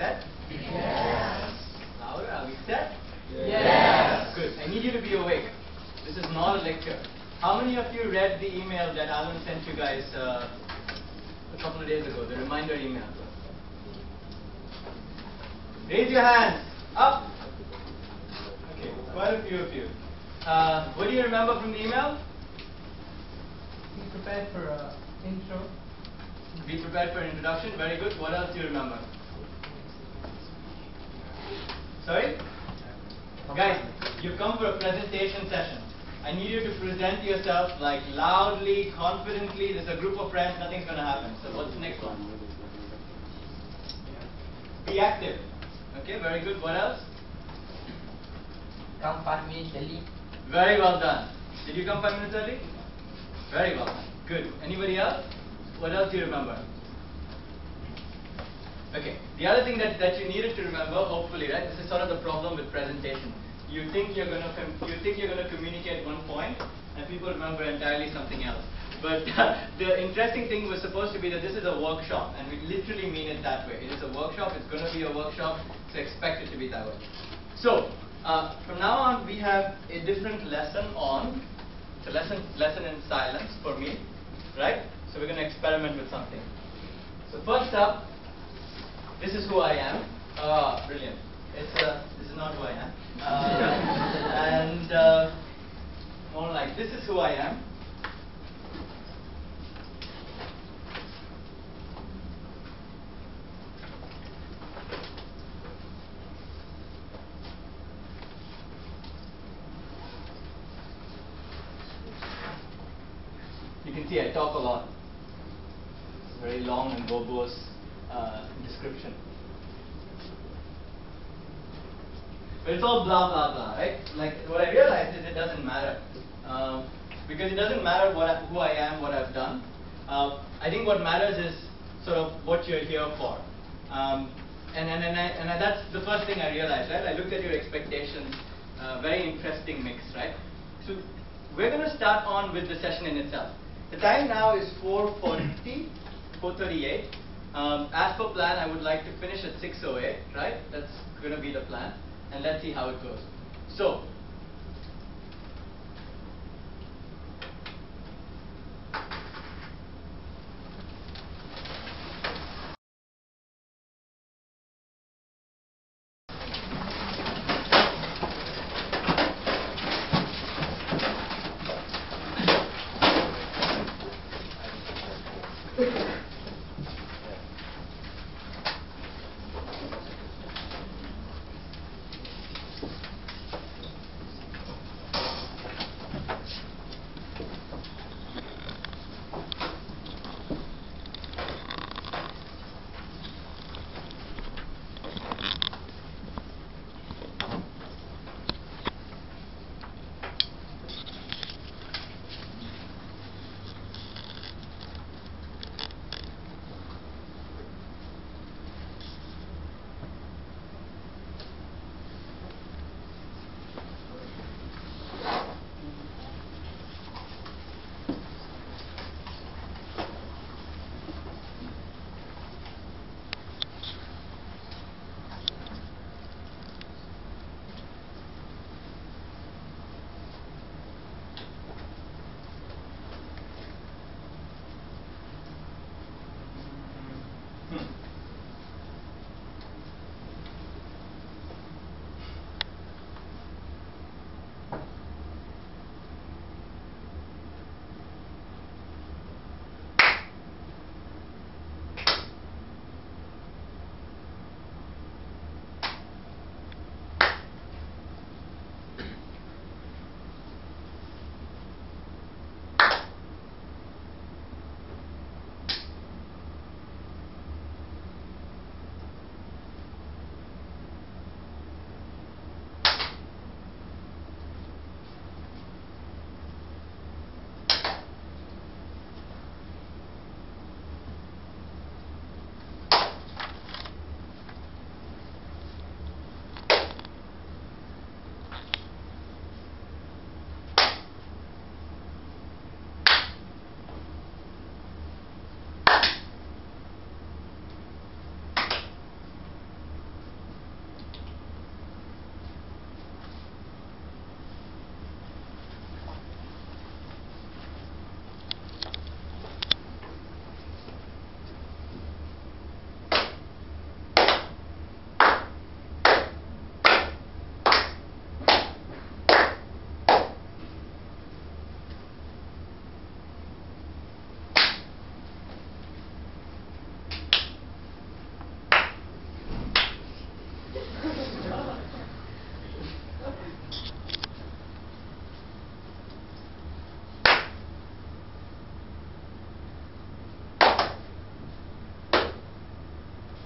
set? Yes. Louder, are we set? Yes. Good. I need you to be awake. This is not a lecture. How many of you read the email that Alan sent you guys a couple of days ago, the reminder email? Raise your hands. Up. Okay, quite a few of you. What do you remember from the email? Be prepared for an intro. Be prepared for an introduction. Very good. What else do you remember? Sorry? Guys, you've come for a presentation session. I need you to present yourself like loudly, confidently. There's a group of friends, nothing's going to happen. So what's the next one? Be active. Okay, very good. What else? Come 5 minutes early. Very well done. Did you come 5 minutes early? Very well done. Good. Anybody else? What else do you remember? Okay. The other thing that you needed to remember, hopefully, right? This is sort of the problem with presentation. You think you're going to communicate one point, and people remember entirely something else. But the interesting thing was supposed to be that this is a workshop, and we literally mean it that way. It is a workshop. It's going to be a workshop, so expect it to be that way. So from now on, we have a different lesson on. It's a lesson in silence for me, right? So we're going to experiment with something. So first up, this is who I am. Brilliant. This is not who I am. And more like, this is who I am. You can see I talk a lot. It's a very long and verbose description. But it's all blah, blah, blah, right? Like, what I realized is it doesn't matter. Because it doesn't matter who I am, what I've done. I think what matters is sort of what you're here for. And that's the first thing I realized, right? I looked at your expectations, very interesting mix, right? So we're going to start on with the session in itself. The time now is 4:38. As per plan, I would like to finish at 6:08, right? That's going to be the plan. And let's see how it goes. So,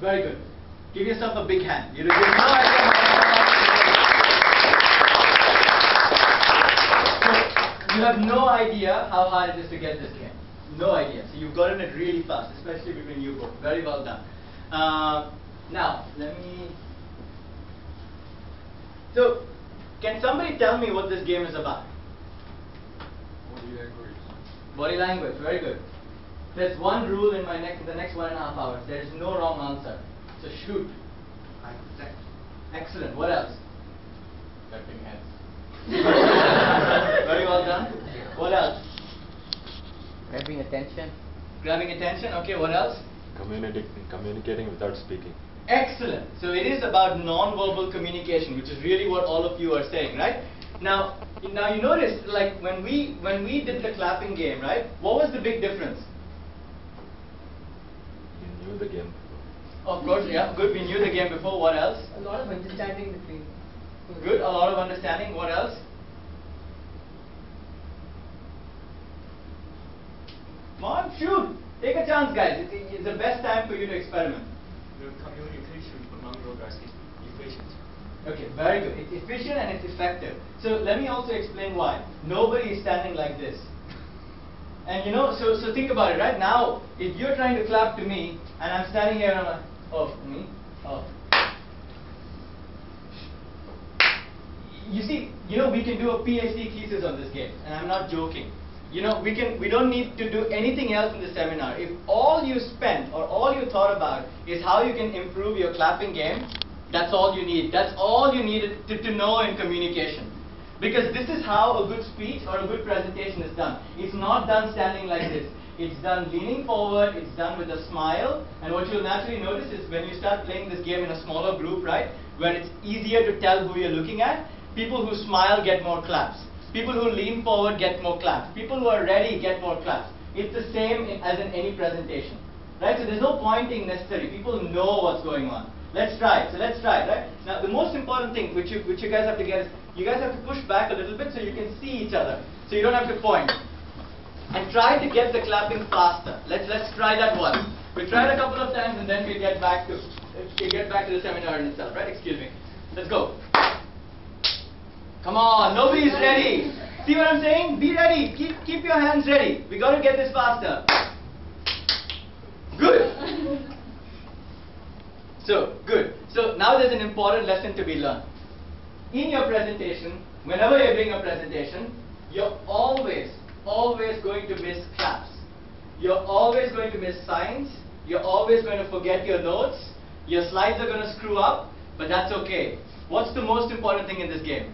Very good. Give yourself a big hand. You have no idea so you have no idea how hard it is to get this game. No idea. So you've gotten it really fast, especially between you both. Very well done. Now, let me... So, can somebody tell me what this game is about? Body language. Body language, very good. There's one rule in the next 1.5 hours. There is no wrong answer. So shoot. Eye contact. Excellent. What else? Clapping hands. Very well done. What else? Grabbing attention. Grabbing attention. Okay, what else? Communicating without speaking. Excellent. So it is about non-verbal communication, which is really what all of you are saying, right? Now you notice, like when we did the clapping game, right? What was the big difference? You knew the game. Of course, yeah, good. We knew the game before. What else? A lot of understanding between. Good. A lot of understanding. What else? Come on, shoot. Take a chance, guys. It's the best time for you to experiment. The communication among robots is efficient. Okay, very good. It's efficient and it's effective. So let me also explain why. Nobody is standing like this. And you know, so think about it, right? Now, if you're trying to clap to me, and I'm standing here and I'm like, oh, me? Oh. You see, you know, we can do a PhD thesis on this game, and I'm not joking. You know, we don't need to do anything else in the seminar. If all you spent or all you thought about is how you can improve your clapping game, that's all you need. That's all you needed to know in communication. Because this is how a good speech or a good presentation is done. It's not done standing like this. It's done leaning forward, it's done with a smile, and what you'll naturally notice is when you start playing this game in a smaller group, right, when it's easier to tell who you're looking at, people who smile get more claps. People who lean forward get more claps. People who are ready get more claps. It's the same as in any presentation, right? So there's no pointing necessary. People know what's going on. Let's try it. So let's try it, right? Now the most important thing which you guys have to get is you guys have to push back a little bit so you can see each other. So you don't have to point. And try to get the clapping faster. Let's try that once. We'll try it a couple of times and then we'll get back to the seminar in itself, right? Excuse me. Let's go. Come on, nobody's ready. See what I'm saying? Be ready. Keep your hands ready. We got to get this faster. Good. So, good. So now there's an important lesson to be learned. In your presentation, whenever you're doing a presentation, you're always going to miss claps. You're always going to miss signs. You're always going to forget your notes. Your slides are going to screw up, but that's okay. What's the most important thing in this game?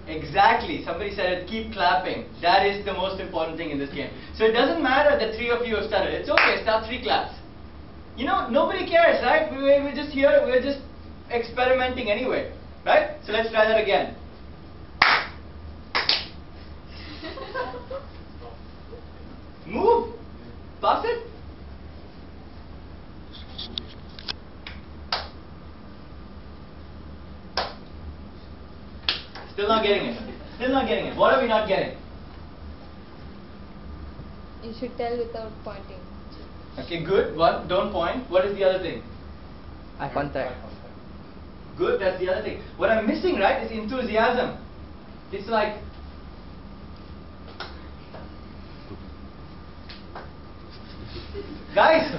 Exactly. Somebody said it, keep clapping. That is the most important thing in this game. So it doesn't matter that 3 of you have started. It's okay, start 3 claps. You know, nobody cares, right? We're just here, we're just experimenting anyway. Right? So let's try that again. Move. Pass it. Still not getting it. Still not getting it. What are we not getting? You should tell without pointing. Okay, good. What? Don't point. What is the other thing? Eye contact. Good, that's the other thing. What I'm missing, right, is enthusiasm. It's like... Guys,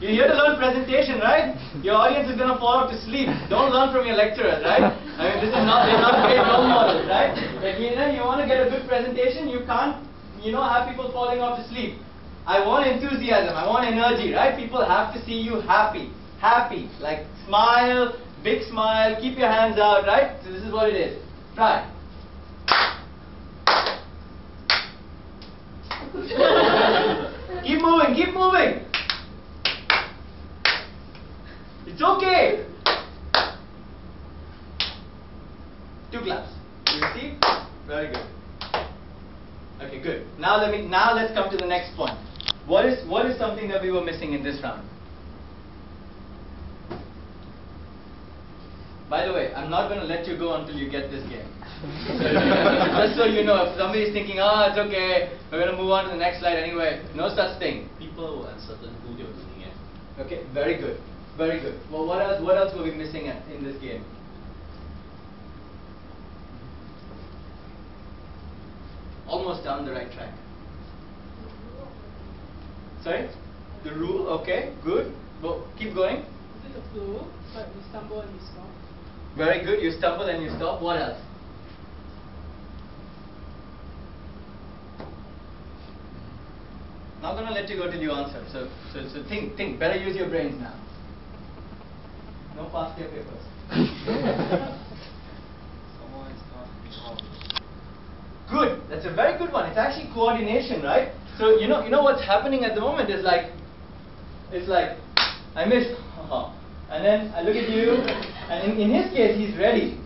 you're here to learn presentation, right? Your audience is going to fall off to sleep. Don't learn from your lecturers, right? I mean, they're not great role models, right? If you want to get a good presentation, you can't, have people falling off to sleep. I want enthusiasm, I want energy, right? People have to see you happy. Happy. Like, smile, big smile, keep your hands out, right? So this is what it is. Try. Keep moving, keep moving. It's okay. 2 claps. You see? Very good. Okay, good. Now let's come to the next point. What is something that we were missing in this round? By the way, I'm not going to let you go until you get this game. Just so you know, if somebody is thinking, oh, it's okay, we're going to move on to the next slide anyway. No such thing. People were uncertain who they were looking at. Okay, very good. Very good. Well, what else were we missing in this game? Almost down the right track. Sorry? The rule, okay, good. Well, keep going. Is it a flow? But you stumble and you stop. Very good. You stumble and you stop. What else? Not gonna let you go till you answer. So think. Better use your brains now. No past year papers. Someone is not involved. Good. That's a very good one. It's actually coordination, right? So you know what's happening at the moment is like, it's like, I missed, and then I look at you, and in his case he's ready,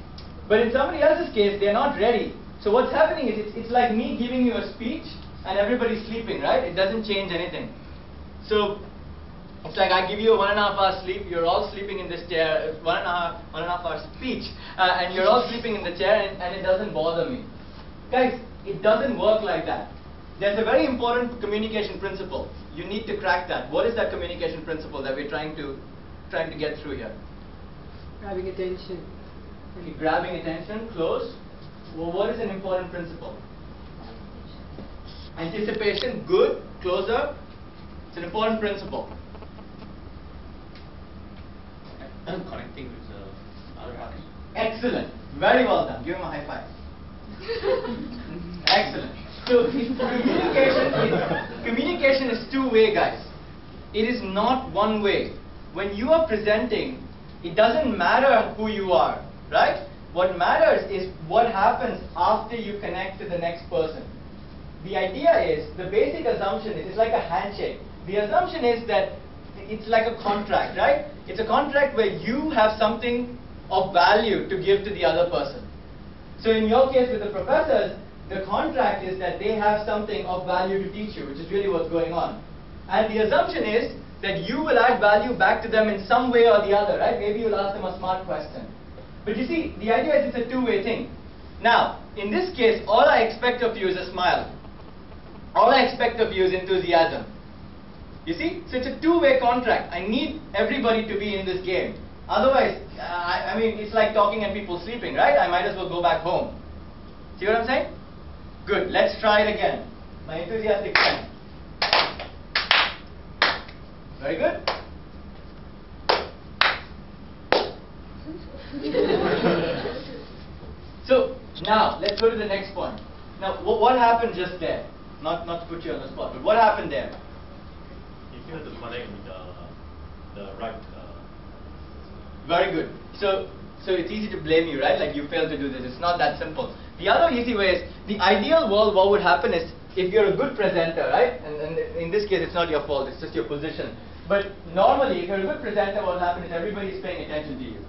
but in somebody else's case they're not ready. So what's happening is it's like me giving you a speech and everybody's sleeping, right? It doesn't change anything. So it's like I give you a 1.5 hour sleep, you're all sleeping in this chair, 1.5 hour speech, and you're all sleeping in the chair, and it doesn't bother me. Guys, it doesn't work like that. There's a very important communication principle. You need to crack that. What is that communication principle that we're trying to get through here? Grabbing attention. Okay, grabbing attention, close. Well, what is an important principle? Anticipation, good, closer. It's an important principle. Connecting with the other party. Excellent. Very well done. Give him a high five. Excellent. So communication is two-way, guys. It is not one way. When you are presenting, it doesn't matter who you are, right? What matters is what happens after you connect to the next person. The idea is, the basic assumption is, it's like a handshake. The assumption is that it's like a contract, right? It's a contract where you have something of value to give to the other person. So in your case with the professors, the contract is that they have something of value to teach you, which is really what's going on. And the assumption is that you will add value back to them in some way or the other, right? Maybe you'll ask them a smart question. But you see, the idea is it's a two-way thing. Now, in this case, all I expect of you is a smile. All I expect of you is enthusiasm. You see? So it's a two-way contract. I need everybody to be in this game. Otherwise, I mean, it's like talking and people sleeping, right? I might as well go back home. See what I'm saying? Good. Let's try it again. My enthusiastic friend. Very good. So, now, let's go to the next point. Now, what happened just there? Not to put you on the spot, but what happened there? You feel to connect with the right. Very good. So it's easy to blame you, right? Like you failed to do this. It's not that simple. The other easy way is, the ideal world, what would happen is, if you're a good presenter, right? And in this case, it's not your fault, it's just your position. But normally, if you're a good presenter, what will happen is everybody is paying attention to you.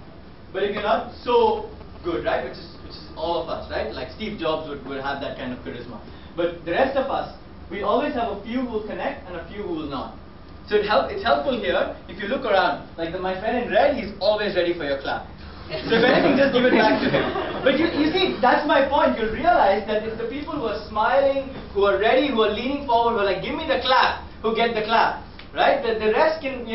But if you're not so good, right? Which is all of us, right? Like Steve Jobs would have that kind of charisma. But the rest of us, we always have a few who will connect and a few who will not. So it's helpful here, if you look around, like my friend in red, he's always ready for your clap. So if anything, just give it back to him. But you see, that's my point. You'll realize that it's the people who are smiling, who are ready, who are leaning forward, who are like, give me the clap, who get the clap. Right? The rest can,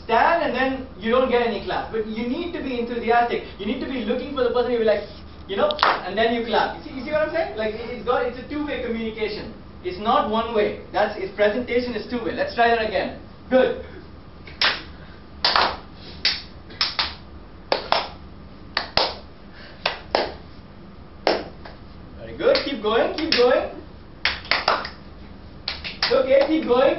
stand and then you don't get any clap. But you need to be enthusiastic. You need to be looking for the person who will be like, and then you clap. You see what I'm saying? Like it's a two-way communication. It's not one way. Its presentation is two-way. Let's try that again. Good. Very good. Keep going. Keep going. Okay, keep going.